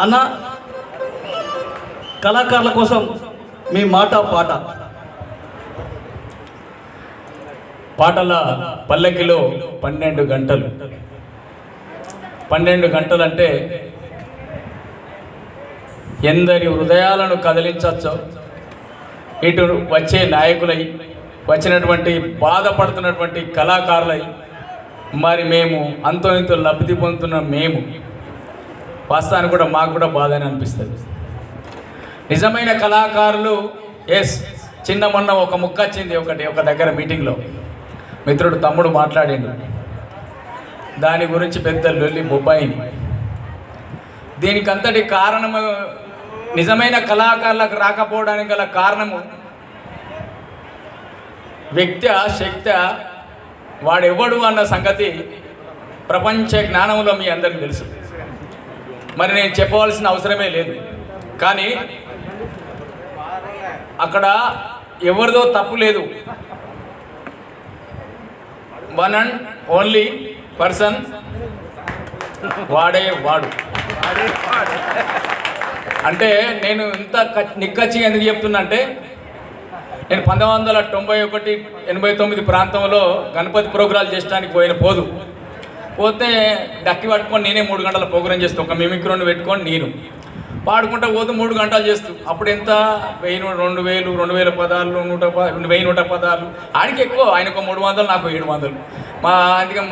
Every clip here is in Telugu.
అన్న కళాకారుల కోసం మీ మాట పాట. పాటల పల్లకిలో 12 గంటలు. 12 గంటలు అంటే ఎందరి హృదయాలను కదిలించవచ్చు. ఇటు వచ్చే నాయకులై, వచ్చినటువంటి బాధపడుతున్నటువంటి కళాకారులై, మరి మేము అంతో ఇంతో లబ్ధి పొందుతున్న మేము వాస్తవానికి కూడా మాకు కూడా బాధని అనిపిస్తుంది. నిజమైన కళాకారులు చిన్న మొన్న ఒక ముక్క వచ్చింది ఒక దగ్గర మీటింగ్లో, మిత్రుడు తమ్ముడు మాట్లాడిండు దాని గురించి, పెద్ద లొల్లి బొబ్బాయిని. దీనికంతటి కారణము, నిజమైన కళాకారులకు రాకపోవడానికి గల కారణము వ్యక్తి శక్తి వాడెవ్వడు అన్న సంగతి ప్రపంచ జ్ఞానంలో మీ అందరికీ తెలుసు. మరి నేను చెప్పవలసిన అవసరమే లేదు. కానీ అక్కడ ఎవరిదో తప్పు లేదు. వన్ అండ్ ఓన్లీ పర్సన్ వాడు. అంటే నేను ఇంత నిక్కచ్చిగా ఎందుకు చెప్తున్నా అంటే, నేను 1991, 89 ప్రాంతంలో గణపతి ప్రోగ్రాలు చేయడానికి పోతే డక్కి పట్టుకొని నేనే 3 గంటల ప్రోగ్రాం చేస్తూ, ఒక మిమిక్రోని పెట్టుకొని నేను పాడుకుంటా పోతే 3 గంటలు చేస్తూ, అప్పుడు ఎంత 1000, 2000, 2000 పదాలు, 1100 పదాలు. ఆడికి ఎక్కువ, ఆయనకు 300, నాకు 700. మా అందుకే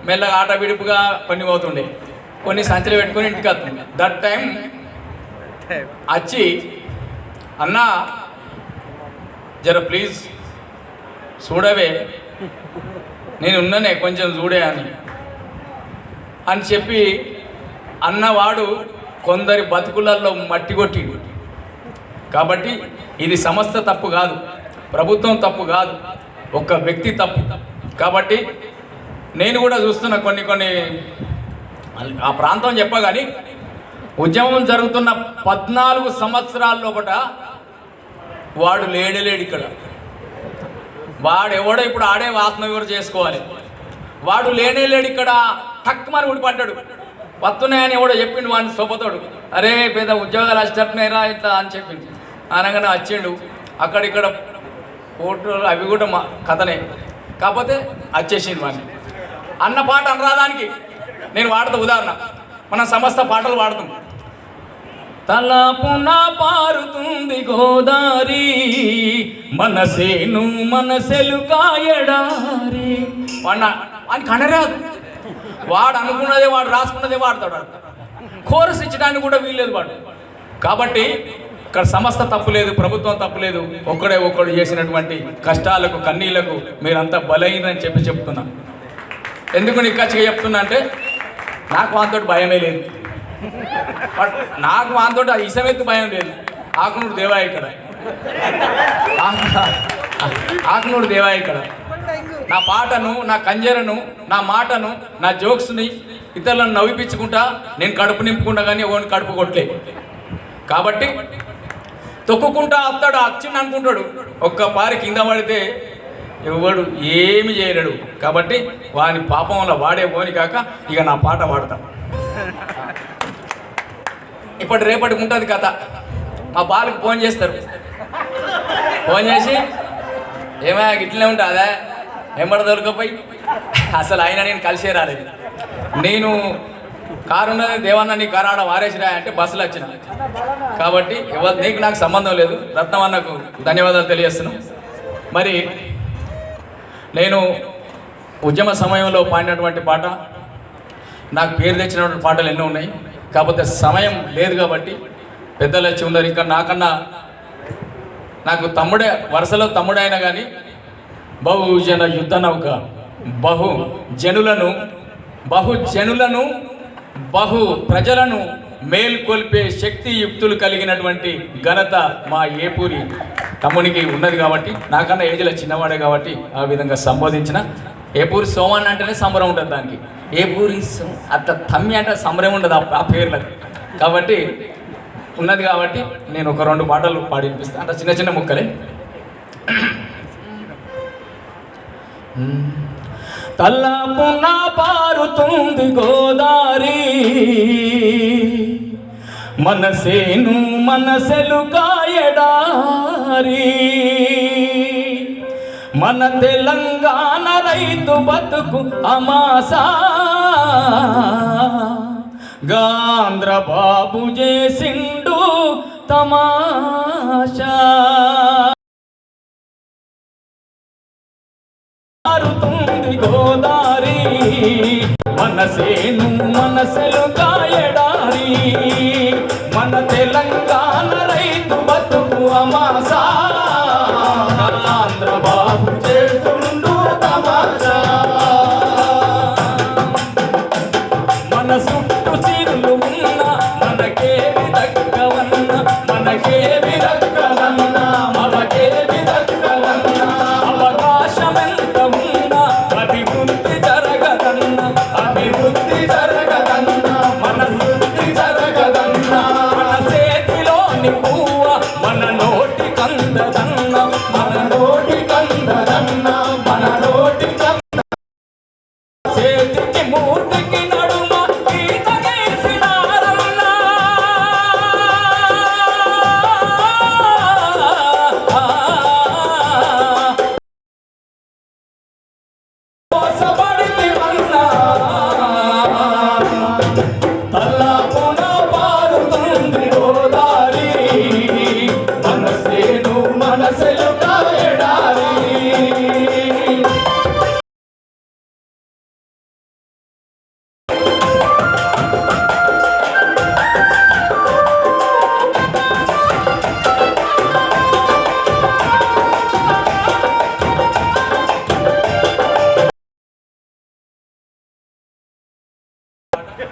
మెల్లగా ఆట విడుపుగా కొన్ని పోతుండే, కొన్ని సంచులు పెట్టుకొని ఇంటికి వస్తుంది. దట్ టైం వచ్చి, అన్నా జర ప్లీజ్ చూడవే, నేను ఉన్నానే కొంచెం చూడే అని చెప్పి అన్నవాడు కొందరి బతుకులలో మట్టి కొట్టిడు. కాబట్టి ఇది సంస్థ తప్పు కాదు, ప్రభుత్వం తప్పు కాదు, ఒక వ్యక్తి తప్పు. కాబట్టి నేను కూడా చూస్తున్న కొన్ని ఆ ప్రాంతం చెప్పగాని, ఉద్యమం జరుగుతున్న 14 సంవత్సరాల లోపల వాడు లేడు ఇక్కడ. వాడెవడో ఇప్పుడు ఆడే వాసన వివర చేసుకోవాలి. వాడు లేడు ఇక్కడ. తక్కువని ఊడిపడ్డాడు. వస్తున్నాయని ఎవడో చెప్పిండు వాడిని సొప్పతోడు, అరే పెద్ద ఉద్యోగాలు వచ్చేస్తున్నాయిరా ఇట్లా అని చెప్పింది. అనగానే వచ్చిండు. అక్కడిక్కడ ఫోటోలు అవి కూడా మా కథనే, కాకపోతే వచ్చేసింది వాడిని. అన్న పాట అనరాదానికి నేను వాడతా ఉదాహరణ. మన సమస్త పాటలు వాడుతాం. తలపున పారుతుంది గోదారి, మనసెలు కాయడారి. వాడిని కనరాదు. వాడు అనుకున్నదే, వాడు రాసుకున్నదే వాడతాడు. కోరస్ ఇచ్చడానికి కూడా వీల్లేదు వాడు. కాబట్టి ఇక్కడ సంస్థ తప్పు లేదు, ప్రభుత్వం తప్పు లేదు. ఒక్కడు చేసినటువంటి కష్టాలకు, కన్నీళ్లకు మీరంతా బలైనని చెప్తున్నా. ఎందుకు నిక్కచ్చిగా చెప్తున్నా అంటే, నాకు వాంతోటి భయమే లేదు. నాకు వాంతోటి ఇసమెత్తు భయం లేదు. ఆకునూరు దేవా ఇక్కడ, ఆకునూరు దేవా ఇక్కడ. నా పాటను, నా కంజరను, నా మాటను, నా జోక్స్ని ఇతరులను నవ్విపించుకుంటా నేను కడుపు నింపుకుంటా, కానీ ఎవరిని కడుపు కొట్టలే. కాబట్టి తొక్కుకుంటా అత్తాడు, వచ్చింది అనుకుంటాడు. ఒక్క పారి కింద పడితే ఎవడు ఏమి చేయలేడు. కాబట్టి వాని పాపం వల్ల వాడే పోని కాక ఇక నా పాట పాడతా. ఇప్పటి రేపటికి ఉంటుంది కథ. మా బాలకు ఫోన్ చేస్తారు. ఫోన్ చేసి, ఏమయ్యా ఇట్లనే ఉంటుందా, వెంబడ దొరకపోయి. అసలు ఆయన నేను కలిసే రాలేదు. నేను కారు ఉన్నది, దేవన్న నీ కారు ఆడ వారేసిరా అంటే బస్సులో వచ్చిన. కాబట్టి నీకు నాకు సంబంధం లేదు. రత్నమన్నకు ధన్యవాదాలు తెలియజేస్తున్నాం. మరి నేను ఉద్యమ సమయంలో పాడినటువంటి పాట, నాకు పేరు తెచ్చినటువంటి పాటలు ఎన్నో ఉన్నాయి. కాకపోతే సమయం లేదు కాబట్టి పెద్దలు వచ్చి ఉన్నారు. ఇంకా నాకన్నా నాకు తమ్ముడే, వరుసలో తమ్ముడే అయినా కానీ బహుజన యుద్ధ నౌక, బహుజనులను బహు ప్రజలను మేల్కొల్పే శక్తి యుక్తులు కలిగినటువంటి ఘనత మా ఏపూరి తమ్మునికి ఉన్నది. కాబట్టి నాకన్నా ఏజ్లో చిన్నవాడే కాబట్టి ఆ విధంగా సంబోధించిన. ఏపూరి సోమన్ అంటేనే సంబరం ఉంటుంది దానికి. ఏపూరి అట్లా తమ్మి అంటే సంబరం ఉండదు ఆ పేర్లకు. కాబట్టి ఉన్నది కాబట్టి నేను ఒక 2 పాటలు పాడి వినిపిస్తాను. అంటే చిన్న చిన్న ముక్కలే. తలపున పారుతుంది గోదారి, మనసేను మనసెలు కాయడారి మన తెలంగాణ రైతు బతుకు అమాసా గాంధ్ర బాబు చేసిండు తమాషా మారుతుంది గోదారి మనసేను మనసెలు కాయడారి మన తెలంగాణ రైతు బతుకు అమాసా ఆంధ్ర బాబు చేస్తుండు తమాషా మన చుట్టూ సిరులు ఉన్న మనకేమి దక్కవన్న మనకేమి దక్కవన్న మనకేమి దక్కవన్న అవకాశం ఎంత ఉన్నా అభివృద్ధి జరగదన్న అభివృద్ధి జరగదన్న మన వృద్ధి జరగదన్న మన చేతిలోని పువ్వ మన నోటి కందదన్న మన నోటి కందదన్న మన నోటి చేతికి మూర్తికి నడుమ గీత గీసినారన్న మోసపడితివన్నా తల్లాపున పారుతుంది గోదారి మనసేను మనసెలు కాయడారి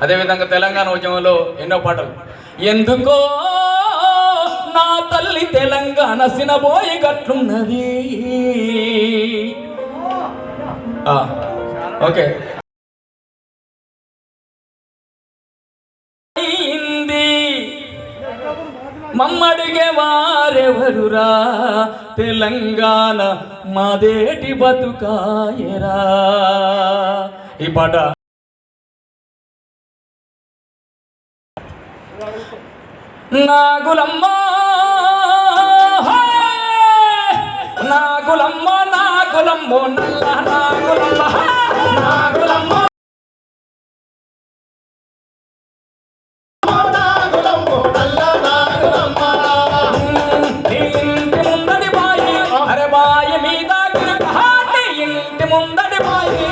అదేవిధంగా తెలంగాణ ఉద్యమంలో ఎన్నో పాటలు ఎందుకో నా తల్లి తెలంగాణ సినబోయి గట్లున్నది ఓకే మమ్మడిగే వారెవరురా తెలంగాణ మాదేటి బతుకాయరా ఈ పాట నాగులమ్మ నాగులమ్మ నాగులమ్మో నల్ల నాగులమ్మ నాగులమ్మ నీ ఇంటి ముందడి బాయి అరే బాయి మీద నీ ఇంటి ముందడి బాయి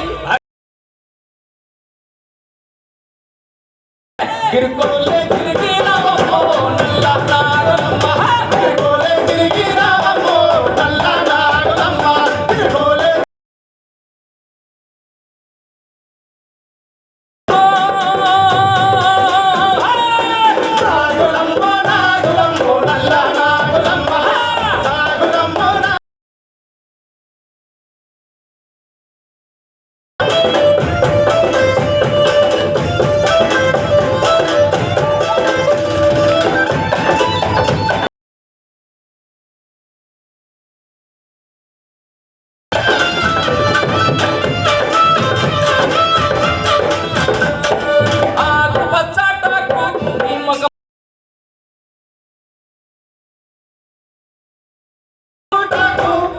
గిరికొల్లే గిరికి రామమ్మో నల్ల నాగులమ్మ గిరికొల్లే గిరికి రామమ్మో నల్ల నాగులమ్మ గిరికొల్లే నాగులమ్మ నాగులమ్మో నల్ల నాగులమ్మ నాగులమ్మ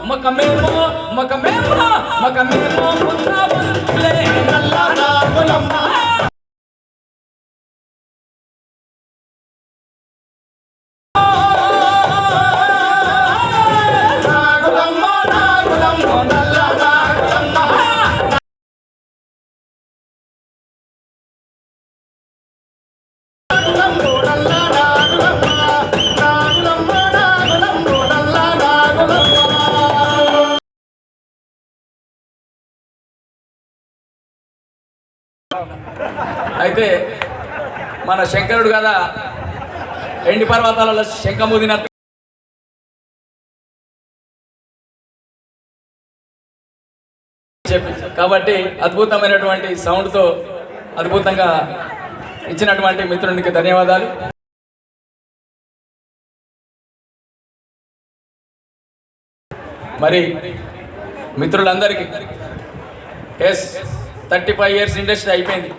మకమేమో మకమేమో మకమేమో మున్నాబులే నల్ల నాగులమ్మ నాగులమ్మ నాగులమ్మ నల్ల నాగులమ్మ నాగులమ్మ నల్ల నాగులమ్మ నాగులమ్మ నాగులమ్మ నల్ల నాగులమ్మ. అయితే మన శంకరుడు కదా ఎండి పర్వతాలలో శంఖముదినట్టు చెప్పి కాబట్టి అద్భుతమైనటువంటి సౌండ్తో అద్భుతంగా ఇచ్చినటువంటి మిత్రునికి ధన్యవాదాలు. మరి మిత్రులందరికీ 35 years ఇండస్ట్రీ అయిపోయింది.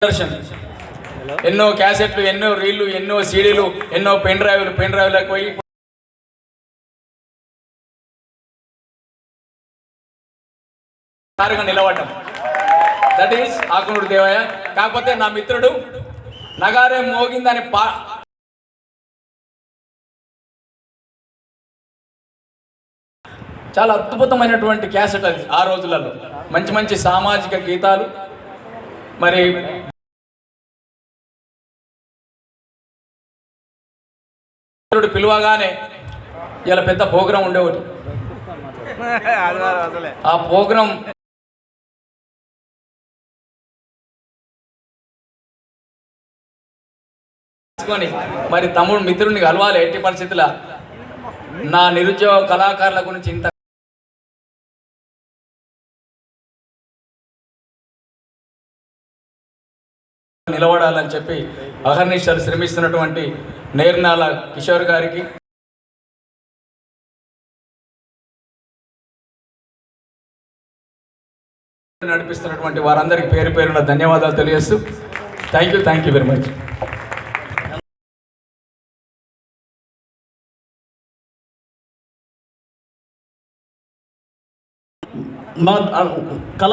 దర్శన్ ఎన్నో క్యాసెట్లు, ఎన్నో రీళ్లు, ఎన్నో సీడీలు, ఎన్నో పెన్ డ్రైవ్లకు పోయి నిలబడ్డం. That is Akunuru Devayya. కాకపోతే నా మిత్రుడు నగారే మోగిందని చాలా అద్భుతమైనటువంటి క్యాసెట్ అది. ఆ రోజులలో మంచి మంచి సామాజిక గీతాలు, మరి పిలువగానే ఇలా పెద్ద ప్రోగ్రాం ఉండేవాడు. ఆ ప్రోగ్రాం మరి తమ్ముడు మిత్రుడిని కలవాలి ఎట్టి పరిస్థితుల. నా నిరుద్యోగ కళాకారుల గురించి ఇంత నిలబడాలని చెప్పి అహర్నిశలు శ్రమిస్తున్నటువంటి నేర్నాల కిషోర్ గారికి, నడిపిస్తున్నటువంటి వారందరికీ పేరు పేరున ధన్యవాదాలు తెలియజేస్తూ థ్యాంక్ యూ వెరీ మచ్. మా కళ